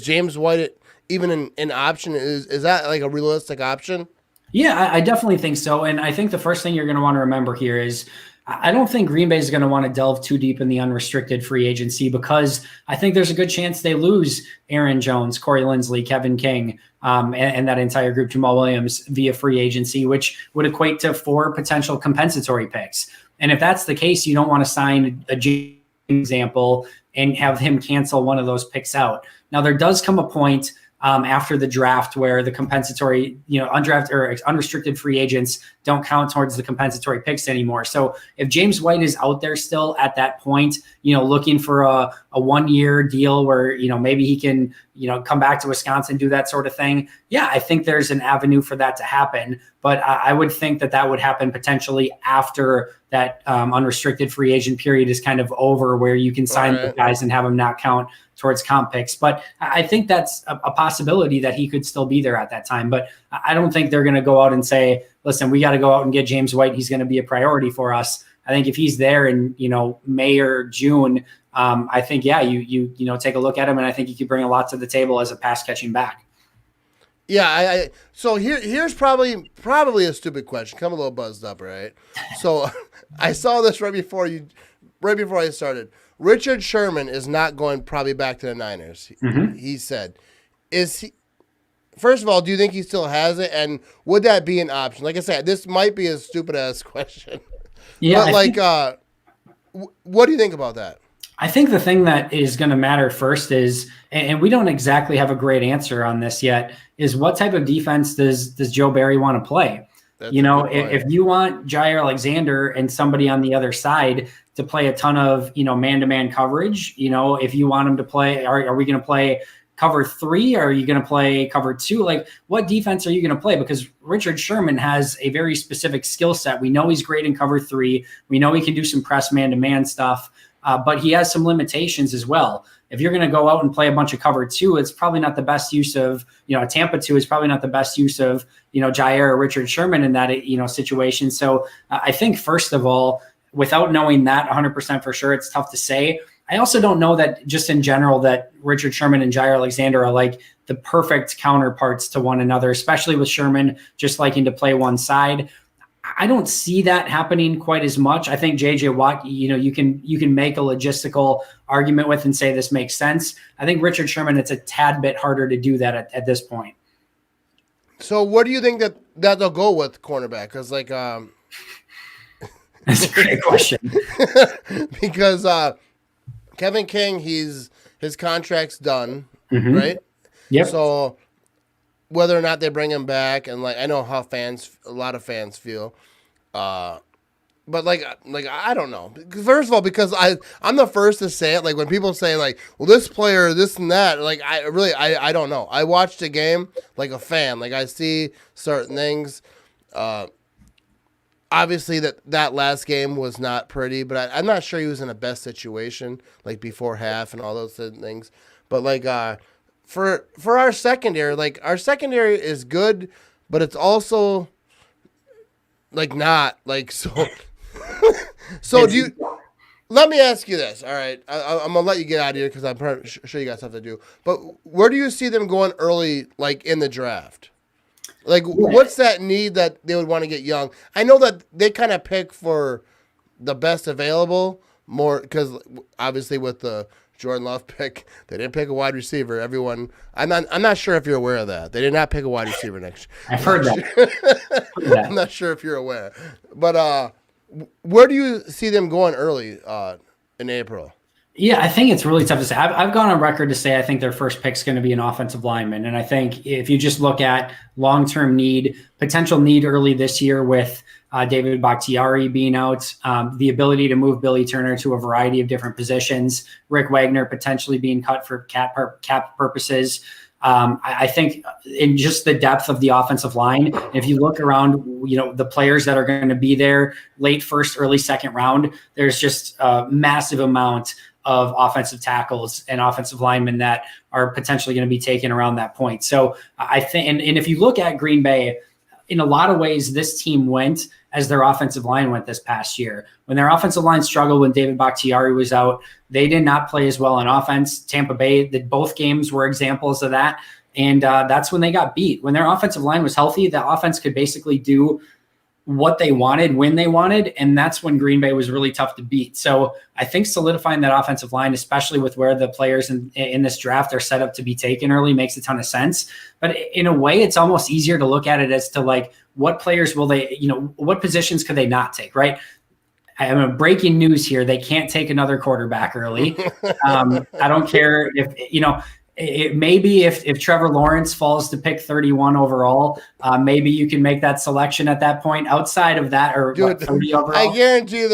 James White even an option? Is that like a realistic option? Yeah, I definitely think so. And I think the first thing you're going to want to remember here is I don't think Green Bay is going to want to delve too deep in the unrestricted free agency, because I think there's a good chance they lose Aaron Jones, Corey Linsley, Kevin King, and that entire group, Jamal Williams, via free agency, which would equate to 4 potential compensatory picks. And if that's the case, you don't want to sign a James example and have him cancel one of those picks out. Now, there does come a point after the draft where the compensatory, undrafted or unrestricted free agents don't count towards the compensatory picks anymore. So if James White is out there still at that point, looking for a 1-year deal where, maybe he can, come back to Wisconsin, do that sort of thing. Yeah, I think there's an avenue for that to happen. But I would think that would happen potentially after that unrestricted free agent period is kind of over, where you can sign the guys and have them not count towards comp picks. But I think that's a possibility that he could still be there at that time. But I don't think they're going to go out and say, listen, we got to go out and get James White. He's going to be a priority for us. I think if he's there in, May or June, I think, you take a look at him, and I think he could bring a lot to the table as a pass catching back. Yeah, so here's probably a stupid question. Come a little buzzed up, right? So I saw this right before I started. Richard Sherman is not going probably back to the Niners. Mm-hmm. He said, "Is he?" First of all, do you think he still has it, and would that be an option? Like I said, this might be a stupid ass question. Yeah, but what do you think about that? I think the thing that is going to matter first is, and we don't exactly have a great answer on this yet, is what type of defense does Joe Barry want to play? That's if you want Jair Alexander and somebody on the other side to play a ton of, man-to-man coverage, if you want them to play, are we going to play cover 3? Or are you going to play cover 2? Like, what defense are you going to play? Because Richard Sherman has a very specific skill set. We know he's great in cover 3. We know he can do some press man-to-man stuff. But he has some limitations as well. If you're going to go out and play a bunch of cover 2, it's probably not the best use of, Tampa 2 is probably not the best use of, Jair or Richard Sherman in that, situation. So I think, first of all, without knowing that 100% for sure, it's tough to say. I also don't know that just in general that Richard Sherman and Jair Alexander are like the perfect counterparts to one another, especially with Sherman just liking to play one side. I don't see that happening quite as much. I think JJ Watt, you can make a logistical argument with and say this makes sense. I think Richard Sherman, it's a tad bit harder to do that at this point. So what do you think that they'll go with cornerback? Because that's a great question. Because Kevin King, his contract's done, right? Yep. So whether or not they bring him back, and I know how a lot of fans feel, but I don't know. First of all, because I'm the first to say it. Like when people say well, this player, this and that, I don't know. I watched a game like a fan. Like I see certain things. Obviously that last game was not pretty, but I'm not sure he was in the best situation before half and all those things. But For our secondary, our secondary is good, but it's also not so. So do you? Let me ask you this. All right, I'm gonna let you get out of here because I'm pretty sure you got stuff to do. But where do you see them going early, in the draft? What's that need that they would want to get young? I know that they kind of pick for the best available more because obviously with the Jordan Love pick, they didn't pick a wide receiver. Everyone, I'm not sure if you're aware of that. They did not pick a wide receiver next year. I've heard that. I'm not sure if you're aware, but where do you see them going early in April? Yeah, I think it's really tough to say. I've gone on record to say I think their first pick is going to be an offensive lineman. And I think if you just look at long-term potential need early this year with David Bakhtiari being out, the ability to move Billy Turner to a variety of different positions, Rick Wagner potentially being cut for cap purposes. I think in just the depth of the offensive line, if you look around, the players that are going to be there late first, early second round, there's just a massive amount of offensive tackles and offensive linemen that are potentially going to be taken around that point. So I think, and if you look at Green Bay, in a lot of ways, this team went as their offensive line went this past year. When their offensive line struggled when David Bakhtiari was out, they did not play as well on offense. Tampa Bay, both games were examples of that. And that's when they got beat. When their offensive line was healthy, the offense could basically do what they wanted when they wanted, and that's when Green Bay was really tough to beat. So I think solidifying that offensive line, especially with where the players in this draft are set up to be taken early, makes a ton of sense. But in a way, it's almost easier to look at it as to what players will they, what positions could they not take, right? I'm breaking news here. They can't take another quarterback early. I don't care if, maybe if Trevor Lawrence falls to pick 31 overall, maybe you can make that selection at that point. Outside of that, or Dude, 30 overall, I guarantee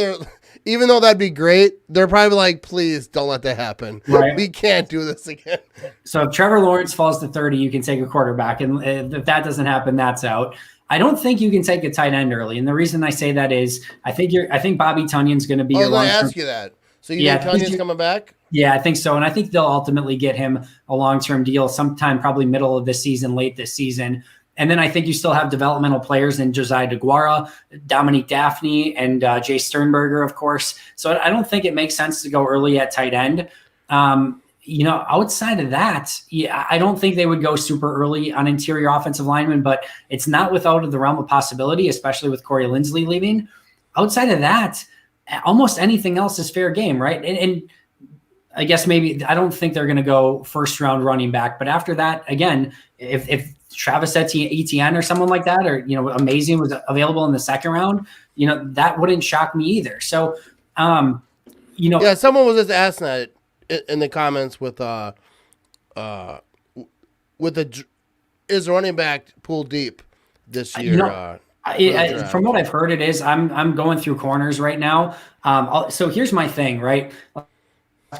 even though that'd be great, they're probably please don't let that happen. Right. We can't do this again. So if Trevor Lawrence falls to 30, you can take a quarterback, and if that doesn't happen, that's out. I don't think you can take a tight end early, and the reason I say that is I think Bobby Tunyon's going to be. I was going to ask you that. So you think Tunyon's coming back? Yeah, I think so. And I think they'll ultimately get him a long-term deal sometime probably middle of this season, late this season. And then I think you still have developmental players in Josiah DeGuara, Dominique Daphne, and Jay Sternberger, of course. So I don't think it makes sense to go early at tight end. Outside of that, yeah, I don't think they would go super early on interior offensive linemen, but it's not without the realm of possibility, especially with Corey Linsley leaving. Outside of that, almost anything else is fair game, right? And I guess maybe I don't think they're going to go first round running back, but after that, again, if Travis Etienne or someone like that, or Amazing was available in the second round, that wouldn't shock me either. So, yeah, someone was just asking that in the comments with is running back pool deep this year? From what I've heard, it is. I'm going through corners right now. So here's my thing, right?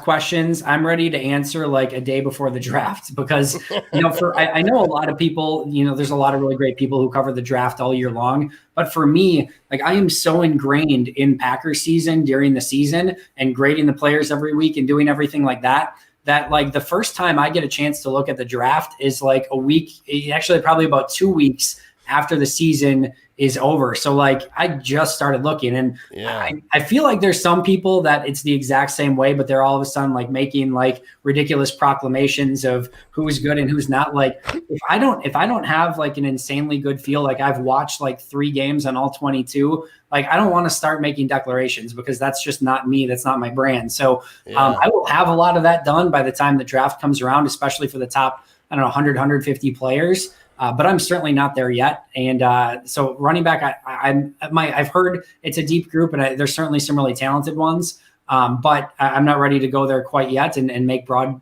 Questions I'm ready to answer like a day before the draft, because I know a lot of people, there's a lot of really great people who cover the draft all year long, but for me, like, I am so ingrained in Packers season during the season and grading the players every week and doing everything like that like the first time I get a chance to look at the draft is like a week, actually probably about 2 weeks after the season is over. So like I just started looking, and I feel like there's some people that it's the exact same way, but they're all of a sudden like making like ridiculous proclamations of who's good and who's not. Like if I don't have like an insanely good feel, like I've watched like 3 games on all 22, like I don't want to start making declarations, because that's just not me. That's not my brand. So I will have a lot of that done by the time the draft comes around, especially for the top, 100, 150 players. But I'm certainly not there yet. And so running back, I've heard it's a deep group, and there's certainly some really talented ones. But I'm not ready to go there quite yet and make broad,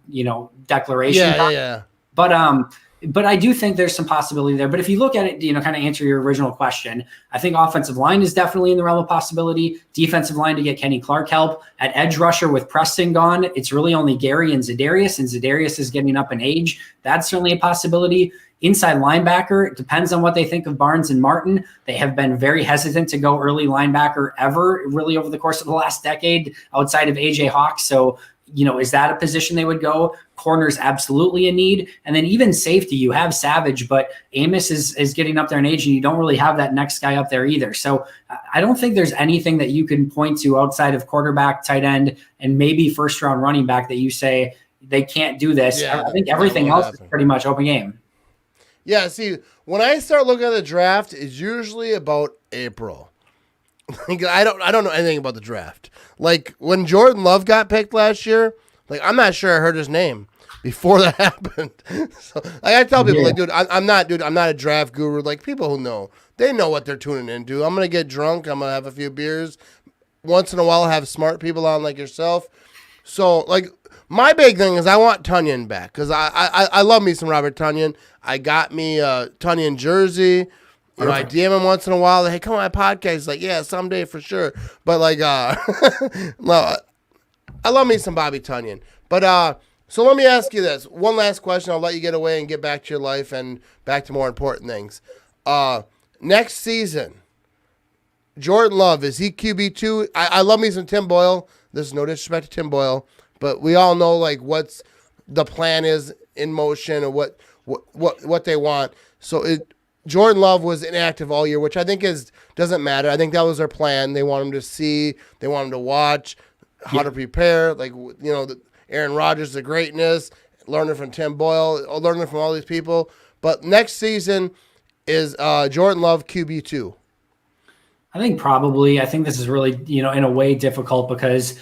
declarations. Yeah. But I do think there's some possibility there. But if you look at it, kind of answer your original question, I think offensive line is definitely in the realm of possibility. Defensive line to get Kenny Clark help. At edge rusher with Preston gone, it's really only Gary and Za'Darius is getting up in age. That's certainly a possibility. Inside linebacker, it depends on what they think of Barnes and Martin. They have been very hesitant to go early linebacker ever, really, over the course of the last decade, outside of AJ Hawk. So, is that a position they would go? Corner's absolutely a need. And then even safety, you have Savage, but Amos is getting up there in age, and you don't really have that next guy up there either. So I don't think there's anything that you can point to outside of quarterback, tight end, and maybe first round running back that you say they can't do this. Yeah, I think everything else is pretty much open game. Yeah, see, when I start looking at the draft, it's usually about April. I don't know anything about the draft. Like when Jordan Love got picked last year, like I'm not sure I heard his name before that happened. So like, I tell people, like, dude, I'm not a draft guru. Like people who know, they know what they're tuning into. I'm gonna get drunk. I'm gonna have a few beers. Once in a while, have smart people on like yourself. So like my big thing is I want Tonyan back, because I love me some Robert Tonyan. I got me a Tonyan jersey. I DM him once in a while. Like, hey, come on my podcast. He's like, yeah, someday for sure. But like, no, I love me some Bobby Tonyan. But so let me ask you this. One last question. I'll let you get away and get back to your life and back to more important things. Next season, Jordan Love, is he QB2? I love me some Tim Boyle. There's no disrespect to Tim Boyle, but we all know like what's the plan is in motion, or what they want. So Jordan Love was inactive all year, which I think doesn't matter. I think that was their plan. They want him to see, they want him to watch how to prepare. Like Aaron Rodgers, the greatness, learning from Tim Boyle, learning from all these people. But next season is Jordan Love QB2. I think probably. I think this is really, in a way difficult, because,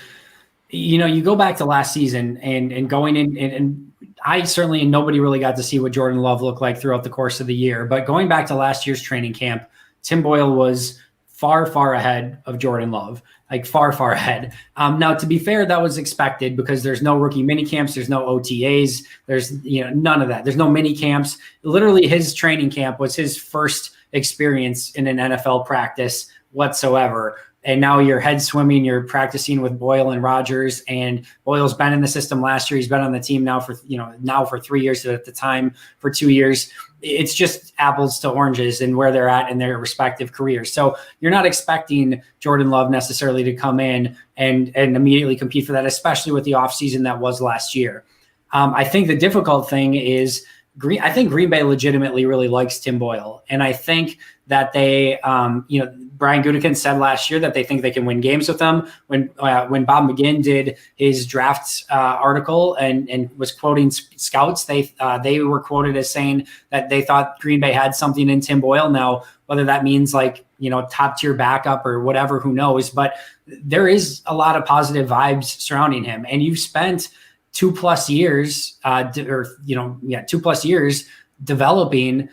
you go back to last season and going in, and I certainly, and nobody really got to see what Jordan Love looked like throughout the course of the year. But going back to last year's training camp, Tim Boyle was far, far ahead of Jordan Love, like far, far ahead. Now, to be fair, that was expected, because there's no rookie mini camps. There's no OTAs. There's, none of that. There's no mini camps. Literally, his training camp was his first experience in an NFL practice whatsoever. And now you're head swimming, you're practicing with Boyle and Rodgers, and Boyle's been in the system last year. He's been on the team now for 3 years, at the time for 2 years. It's just apples to oranges and where they're at in their respective careers. So you're not expecting Jordan Love necessarily to come in and immediately compete for that, especially with the offseason that was last year. I think the difficult thing is I think Green Bay legitimately really likes Tim Boyle. And I think that they, Brian Gutekunst said last year that they think they can win games with him. When Bob McGinn did his draft article and was quoting scouts, they were quoted as saying that they thought Green Bay had something in Tim Boyle. Now, whether that means top tier backup or whatever, who knows? But there is a lot of positive vibes surrounding him. And you've spent 2+ years, 2+ years developing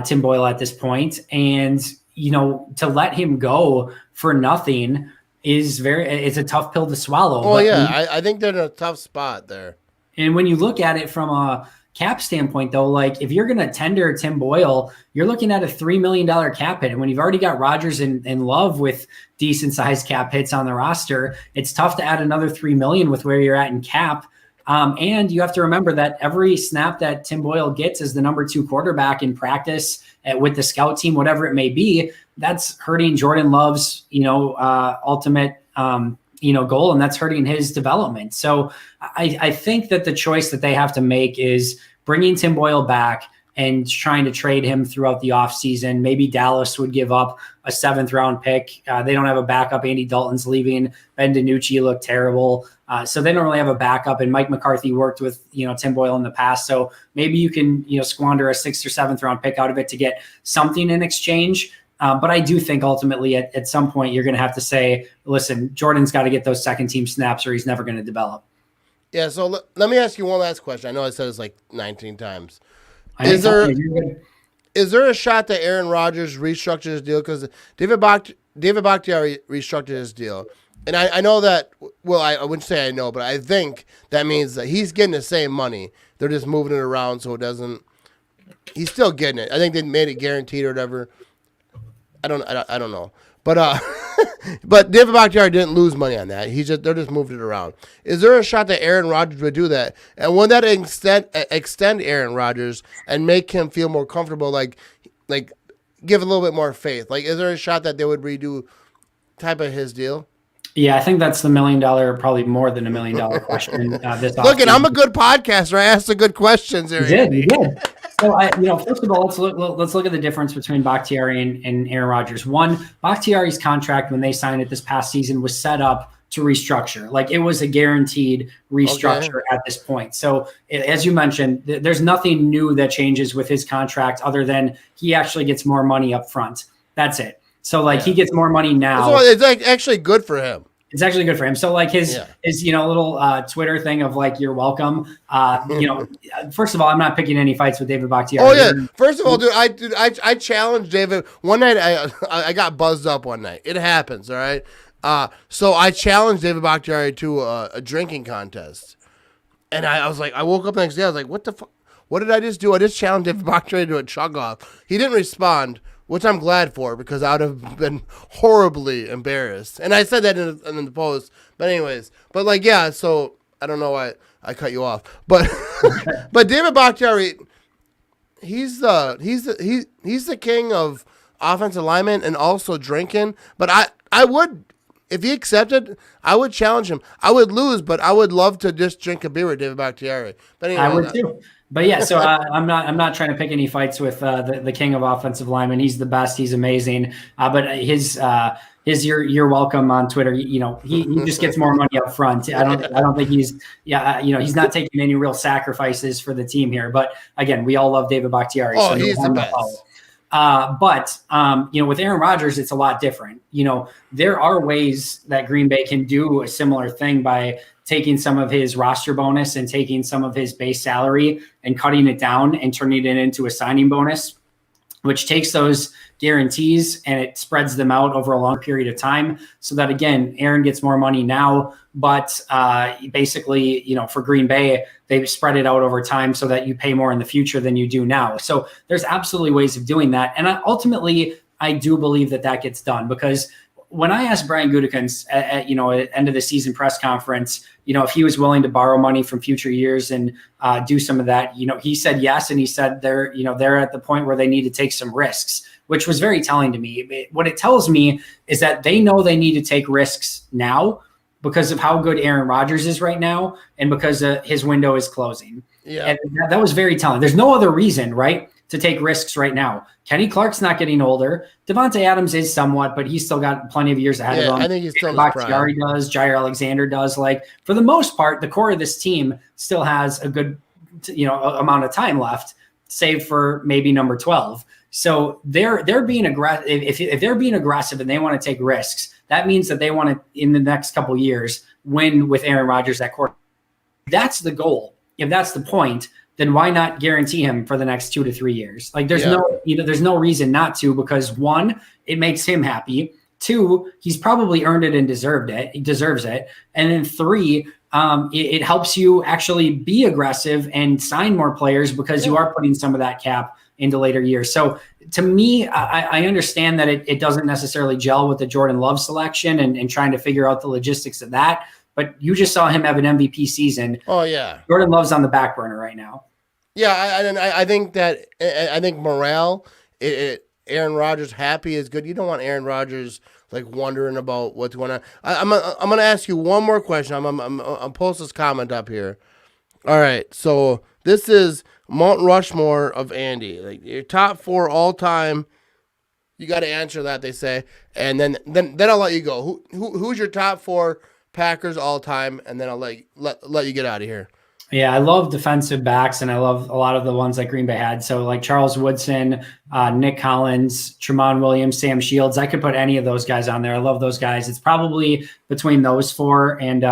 Tim Boyle at this point. And, to let him go for nothing it's a tough pill to swallow. Oh, yeah. I think they're in a tough spot there. And when you look at it from a cap standpoint, though, like if you're going to tender Tim Boyle, you're looking at a $3 million cap hit. And when you've already got Rodgers and Love with decent sized cap hits on the roster, it's tough to add another $3 million with where you're at in cap. And you have to remember that every snap that Tim Boyle gets as the number 2 quarterback in practice with the scout team, whatever it may be, that's hurting Jordan Love's, ultimate, goal, and that's hurting his development. So I think that the choice that they have to make is bringing Tim Boyle back and trying to trade him throughout the offseason. Maybe Dallas would give up a 7th round pick. They don't have a backup. Andy Dalton's leaving. Ben DiNucci looked terrible. So they don't really have a backup. And Mike McCarthy worked with, Tim Boyle in the past. So maybe you can, squander a 6th or 7th round pick out of it to get something in exchange. But I do think ultimately at some point you're going to have to say, listen, Jordan's got to get those second team snaps or he's never going to develop. Yeah. So let me ask you one last question. I know I said this like 19 times. Is there a shot that Aaron Rodgers restructured his deal? Because David Bakhtiari restructured his deal. And I know that, well, I wouldn't say I know, but I think that means that he's getting the same money. They're just moving it around so it doesn't – he's still getting it. I think they made it guaranteed or whatever. I don't know. But but David Bakhtiari didn't lose money on that. They're just moving it around. Is there a shot that Aaron Rodgers would do that? And would that extend Aaron Rodgers and make him feel more comfortable, like give a little bit more faith? Like, is there a shot that they would redo type of his deal? Yeah, I think that's the $1 million, probably more than $1 million question. Look, and I'm a good podcaster. I asked the good questions. You did. So, first of all, let's look at the difference between Bakhtiari and Aaron Rodgers. One, Bakhtiari's contract when they signed it this past season was set up to restructure. Like it was a guaranteed restructure at this point. So, as you mentioned, there's nothing new that changes with his contract other than he actually gets more money up front. That's it. So, he gets more money now. So it's actually good for him. It's actually good for him. So his little Twitter thing of you're welcome. First of all, I'm not picking any fights with David Bakhtiari. Oh yeah. First of all, I challenged David one night. I got buzzed up one night. It happens. All right. So I challenged David Bakhtiari to a drinking contest, and I was like, I woke up the next day. I was like, what the fuck? What did I just do? I just challenged David Bakhtiari to a chug off. He didn't respond, which I'm glad for because I would have been horribly embarrassed. And I said that in the post. But anyways, so I don't know why I cut you off. But but David Bakhtiari, he's the king of offensive linemen and also drinking. But I would, if he accepted, I would challenge him. I would lose, but I would love to just drink a beer with David Bakhtiari. But anyway, I would too. But yeah, so I'm not trying to pick any fights with the king of offensive linemen. He's the best. He's amazing. But his you're welcome on Twitter. He just gets more money up front. I don't think he's not taking any real sacrifices for the team here. But again, we all love David Bakhtiari. Oh, so he's the best. But with Aaron Rodgers, it's a lot different. There are ways that Green Bay can do a similar thing by taking some of his roster bonus and taking some of his base salary and cutting it down and turning it into a signing bonus, which takes those guarantees and it spreads them out over a long period of time so that, again, Aaron gets more money now, but basically, for Green Bay, they spread it out over time so that you pay more in the future than you do now. So there's absolutely ways of doing that. And ultimately, I do believe that gets done because when I asked Brian Gutekunst at end of the season press conference, if he was willing to borrow money from future years and do some of that, he said yes. And he said they're at the point where they need to take some risks, which was very telling to me. What it tells me is that they know they need to take risks now because of how good Aaron Rodgers is right now and because his window is closing. Yeah. And that was very telling. There's no other reason, right, to take risks right now. Kenny Clark's not getting older. Devontae Adams is somewhat, but he's still got plenty of years ahead of him. I think he's still in his Bakhtiari prime. does. Jair Alexander does. Like, for the most part, the core of this team still has a good, amount of time left, save for maybe number 12. So they're being aggressive. If they're being aggressive and they want to take risks, that means that they want to, in the next couple of years, win with Aaron Rodgers at quarterback. That's the goal. If that's the point, then why not guarantee him for the next 2 to 3 years? Like, there's there's no reason not to, because one, it makes him happy. Two, he's probably earned it and deserved it. He deserves it. And then three, it helps you actually be aggressive and sign more players because you are putting some of that cap into later years. So to me, I understand that it doesn't necessarily gel with the Jordan Love selection and trying to figure out the logistics of that. But you just saw him have an MVP season. Oh, yeah. Jordan Love's on the back burner right now. Yeah, I think that I think morale, Aaron Rodgers happy is good. You don't want Aaron Rodgers like wondering about what's going on. I'm gonna ask you one more question. I'm post this comment up here. All right, so this is Mount Rushmore of Andy, like your top 4 all time. You got to answer that, they say, and then I'll let you go. Who's your top 4 Packers all time, and then I'll let you get out of here. Yeah, I love defensive backs, and I love a lot of the ones that Green Bay had. So like Charles Woodson, Nick Collins, Tramon Williams, Sam Shields. I could put any of those guys on there. I love those guys. It's probably between those 4, and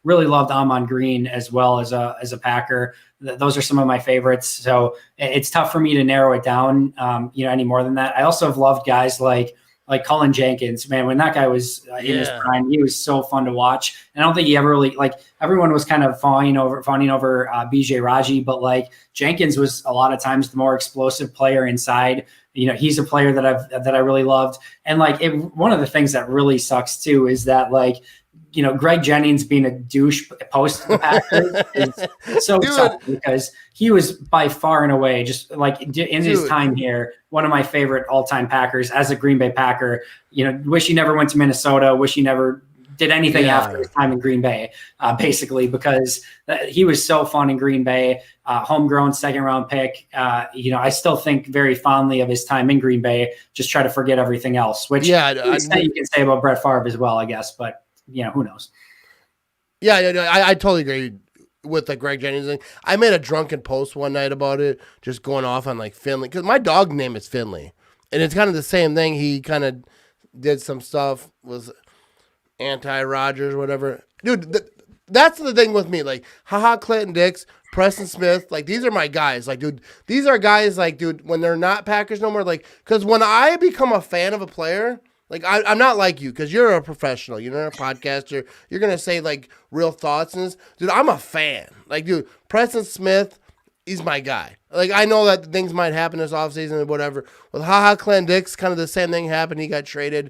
really loved Amon Green as well as a Packer. Those are some of my favorites. So it's tough for me to narrow it down, any more than that. I also have loved guys like Cullen Jenkins, man, when that guy was in his prime, he was so fun to watch. And I don't think he ever really, like, everyone was kind of fawning over BJ Raji, but like Jenkins was a lot of times the more explosive player inside. He's a player that I really loved. And like, one of the things that really sucks too is that, like, Greg Jennings being a douche post the Packers is so tough, because he was by far and away, just like in his time here, one of my favorite all-time Packers as a Green Bay Packer. Wish he never went to Minnesota. Wish he never did anything after his time in Green Bay, basically, because he was so fun in Green Bay, homegrown 2nd-round pick. I still think very fondly of his time in Green Bay. Just try to forget everything else, which you can say about Brett Favre as well, I guess, but who knows? Yeah, I totally agree with the Greg Jennings thing. I made a drunken post one night about it, just going off on like Finley, because my dog name is Finley, and it's kind of the same thing. He kind of did some stuff, was anti-Rodgers, whatever. Dude, that's the thing with me. Like, Clinton Dix, Preston Smith, like, these are my guys. Like, dude, these are guys, like, dude, when they're not Packers no more, like, because when I become a fan of a player, like, I'm not like you, because you're a professional. You're a podcaster. You're going to say, like, real thoughts. And this. Dude, I'm a fan. Like, dude, Preston Smith, he's my guy. Like, I know that things might happen this offseason and whatever. With Clinton Dix, kind of the same thing happened. He got traded.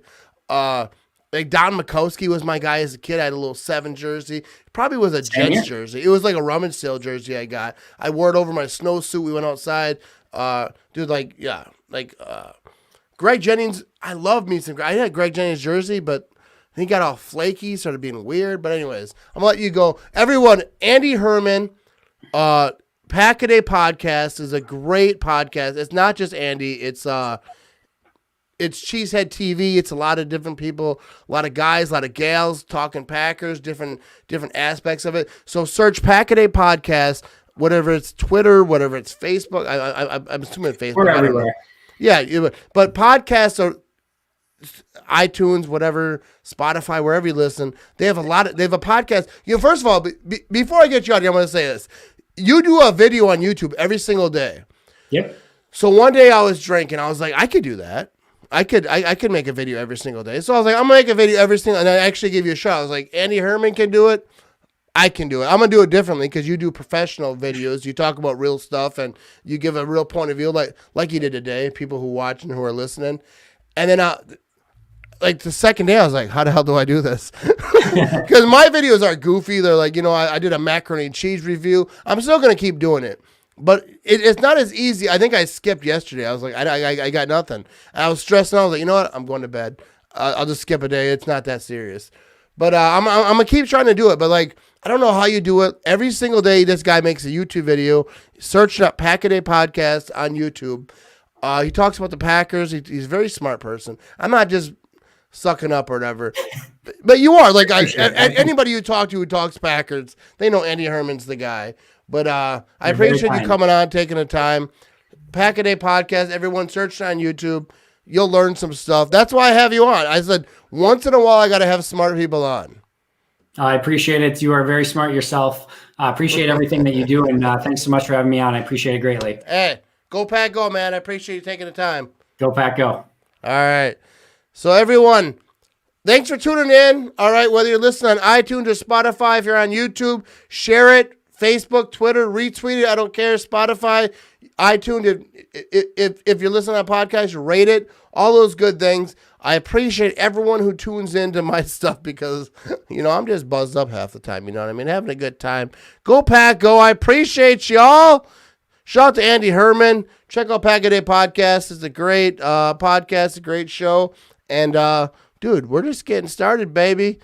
Like, Don Makowski was my guy as a kid. I had a little 7 jersey. Probably was a Jets jersey. It was like a rummage sale jersey I got. I wore it over my snowsuit. We went outside. Dude, Greg Jennings, I love me some. I had Greg Jennings jersey, but he got all flaky, started being weird. But anyways, I'm gonna let you go. Everyone, Andy Herman, Pack-A-Day Podcast is a great podcast. It's not just Andy. It's Cheesehead TV. It's a lot of different people, a lot of guys, a lot of gals talking Packers, different aspects of it. So search Pack-A-Day Podcast, whatever it's Twitter, whatever it's Facebook. I'm assuming Facebook. We're everywhere. Yeah, but podcasts are iTunes, whatever, Spotify, wherever you listen. They have a podcast. First of all, before I get you out here, I'm going to say this. You do a video on YouTube every single day. Yep. So one day I was drinking. I was like, I could do that. I could make a video every single day. So I was like, I'm going to make a video every single, and I actually give you a shot. I was like, Andy Herman can do it. I can do it. I'm going to do it differently because you do professional videos. You talk about real stuff and you give a real point of view like you did today, people who watch and who are listening. And then like the second day, I was like, how the hell do I do this? Because my videos are goofy. They're like, I did a macaroni and cheese review. I'm still going to keep doing it. But it's not as easy. I think I skipped yesterday. I was like, I got nothing. And I was stressing. I was like, you know what? I'm going to bed. I'll just skip a day. It's not that serious. But I'm going to keep trying to do it. But like, I don't know how you do it. Every single day, this guy makes a YouTube video. Search up Pack a Day Podcast on YouTube. He talks about the Packers. He's a very smart person. I'm not just sucking up or whatever. But you are. Like anybody you talk to who talks Packers, they know Andy Herman's the guy. But I appreciate you coming on, taking the time. Pack a Day Podcast. Everyone search on YouTube. You'll learn some stuff. That's why I have you on. I said, once in a while, I got to have smart people on. I appreciate it. You are very smart yourself. I appreciate everything that you do, and thanks so much for having me on. I appreciate it greatly. Hey, go Pack, go, man. I appreciate you taking the time. Go Pack, go. All right. So, everyone, thanks for tuning in. All right, whether you're listening on iTunes or Spotify, if you're on YouTube, share it. Facebook, Twitter, retweet it. I don't care. Spotify, iTunes. If you're listening on podcasts, rate it. All those good things. I appreciate everyone who tunes into my stuff because, I'm just buzzed up half the time. You know what I mean? Having a good time. Go Pack, go. I appreciate y'all. Shout out to Andy Herman. Check out Pack a Day Podcast. It's a great podcast, a great show. And, dude, we're just getting started, baby.